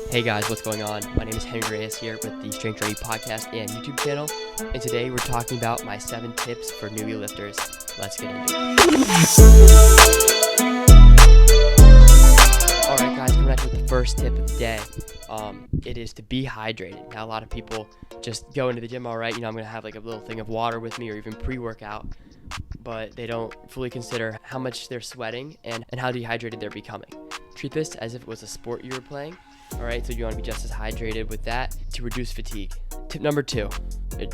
Hey guys, what's going on? My name is Henry Reyes here with the Strength Journey podcast and YouTube channel, and today we're talking about my 7 tips for newbie lifters. Let's get into it. Alright guys, coming at you with the first tip of the day. It is to be hydrated. Now a lot of people just go into the gym, alright, I'm going to have like a little thing of water with me or even pre-workout, but they don't fully consider how much they're sweating and how dehydrated they're becoming. Treat this as if it was a sport you were playing. Alright, so you want to be just as hydrated with that to reduce fatigue. Tip number 2,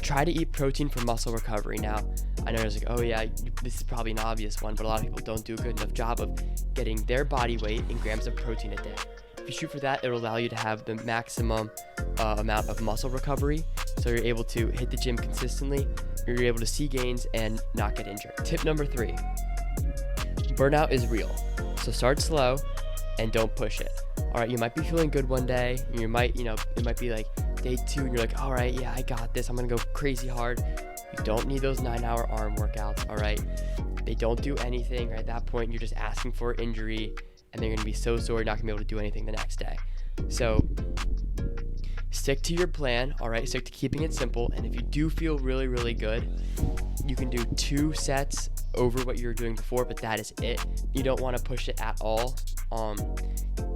try to eat protein for muscle recovery. Now, I know it's like, oh yeah, this is probably an obvious one, but a lot of people don't do a good enough job of getting their body weight in grams of protein a day. If you shoot for that, it'll allow you to have the maximum amount of muscle recovery, so you're able to hit the gym consistently, you're able to see gains and not get injured. Tip number 3, burnout is real, so start slow and don't push it. Alright, you might be feeling good one day, you might, it might be like day 2 and you're like, alright, yeah, I got this, I'm gonna go crazy hard. You don't need those 9-hour arm workouts, alright? They don't do anything. At that point, you're just asking for injury, and they're gonna be so sore you're not gonna be able to do anything the next day. So, stick to your plan, alright? Stick to keeping it simple, and if you do feel really, really good, you can do 2 sets over what you were doing before, but that is it. You don't want to push it at all.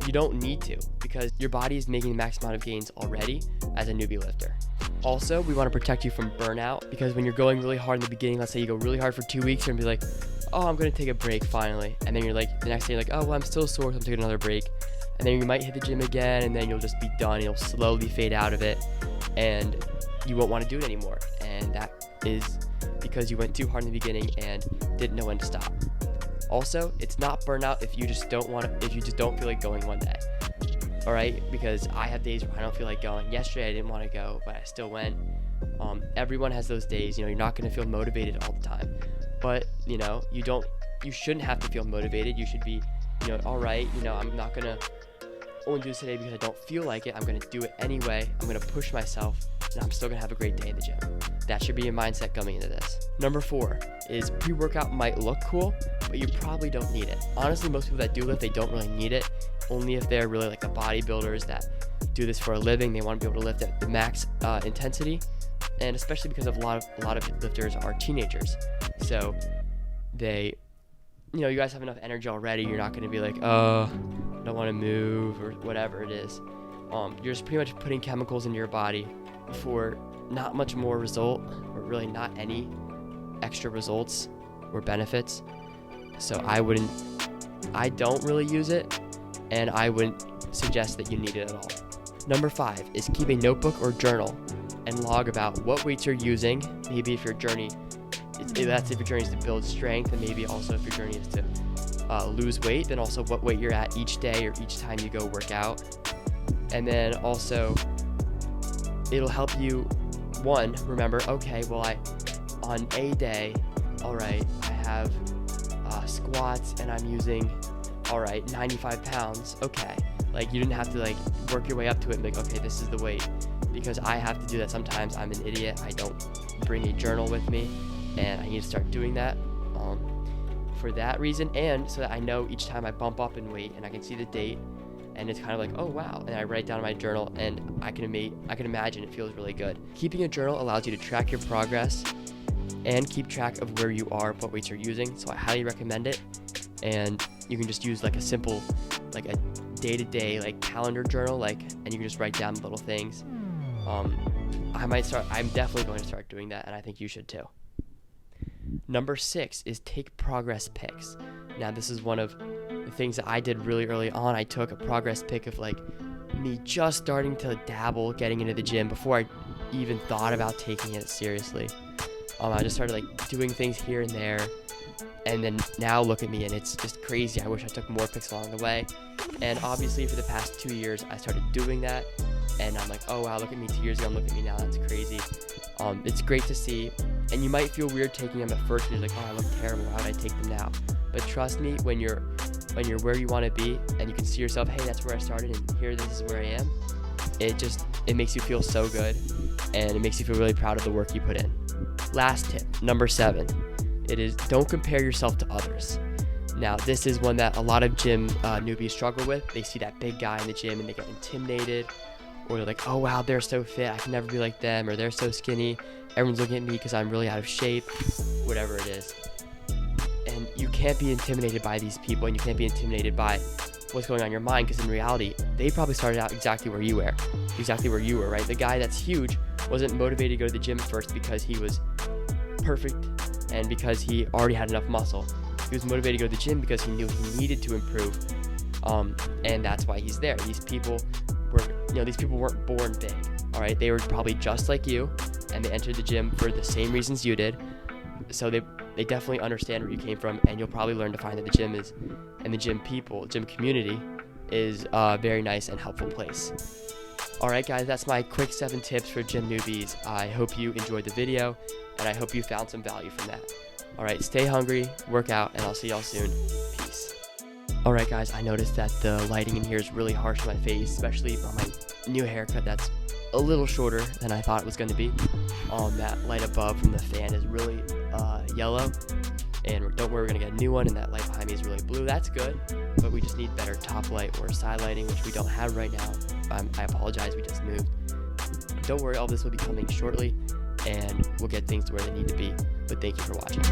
You don't need to, because your body is making the max amount of gains already as a newbie lifter. Also, we want to protect you from burnout, because when you're going really hard in the beginning, let's say you go really hard for 2 weeks and be like, oh, I'm going to take a break finally. And then you're like, the next day you're like, oh, well, I'm still sore, so I'm taking another break. And then you might hit the gym again, and then you'll just be done. You'll slowly fade out of it, and you won't want to do it anymore. And that is because you went too hard in the beginning and didn't know when to stop. Also, it's not burnout if you just don't feel like going one day. Alright, because I have days where I don't feel like going. Yesterday I didn't want to go, but I still went. Everyone has those days, you're not going to feel motivated all the time. But, you shouldn't have to feel motivated. You should be, alright, I'm not going to only do this today because I don't feel like it. I'm going to do it anyway. I'm going to push myself, and I'm still going to have a great day in the gym. That should be your mindset coming into this. Number 4 is pre-workout might look cool, but you probably don't need it. Honestly, most people that do lift, they don't really need it. Only if they're really like the bodybuilders that do this for a living, they want to be able to lift at the max intensity, and especially because a lot of lifters are teenagers. So they, you guys have enough energy already. You're not going to be like, oh, I don't want to move or whatever it is. You're just pretty much putting chemicals into your body for not much more result, or really not any extra results or benefits. So I don't really use it, and I wouldn't suggest that you need it at all. Number 5 is keep a notebook or journal and log about what weights you're using. Maybe if your journey is to build strength, and maybe also if your journey is to lose weight, then also what weight you're at each day or each time you go work out. And then also it'll help you, one, remember, okay, well, on a day, alright, I have squats and I'm using, alright, 95 pounds, okay. Like, you didn't have to work your way up to it and be like, okay, this is the weight, because I have to do that sometimes. I'm an idiot. I don't bring a journal with me, and I need to start doing that for that reason, and so that I know each time I bump up in weight and I can see the date, and it's kind of like, oh wow, and I write down in my journal, and I can imagine it feels really good. Keeping a journal allows you to track your progress and keep track of where you are, what weights you're using, so I highly recommend it. And you can just use a simple, a day-to-day calendar journal, and you can just write down little things. I'm definitely going to start doing that, and I think you should too. Number 6 is take progress pics. Now, this is one of the things that I did really early on. I took a progress pic of me just starting to dabble, getting into the gym before I even thought about taking it seriously. I just started doing things here and there, and then now look at me, and it's just crazy. I wish I took more pics along the way. And obviously for the past 2 years I started doing that, and I'm like, oh wow, look at me 2 years ago, and look at me now. That's crazy. It's great to see, and you might feel weird taking them at first, and you're like, oh, I look terrible, why would I take them now? But trust me, when you're where you want to be, and you can see yourself, hey, that's where I started, and here, this is where I am, it makes you feel so good, and it makes you feel really proud of the work you put in. Last tip, number 7, it is don't compare yourself to others. Now, this is one that a lot of gym newbies struggle with. They see that big guy in the gym and they get intimidated, or they're like, oh wow, they're so fit, I can never be like them, or they're so skinny, everyone's looking at me because I'm really out of shape, whatever it is. And you can't be intimidated by these people, and you can't be intimidated by what's going on in your mind, because in reality, they probably started out exactly where you were, right? The guy that's huge wasn't motivated to go to the gym first because he was perfect and because he already had enough muscle. He was motivated to go to the gym because he knew he needed to improve, and that's why he's there. These people weren't born big, all right? They were probably just like you, and they entered the gym for the same reasons you did. So they definitely understand where you came from, and you'll probably learn to find that the gym community is a very nice and helpful place. Alright guys, that's my quick 7 tips for gym newbies. I hope you enjoyed the video, and I hope you found some value from that. Alright, stay hungry, work out, and I'll see y'all soon. Peace. Alright guys, I noticed that the lighting in here is really harsh on my face, especially on my new haircut that's a little shorter than I thought it was going to be. That light above from the fan is really yellow, and don't worry, we're going to get a new one, and that light behind me is really blue. That's good, but we just need better top light or side lighting, which we don't have right now. I apologize, we just moved. Don't worry, all this will be coming shortly, and we'll get things to where they need to be, but thank you for watching.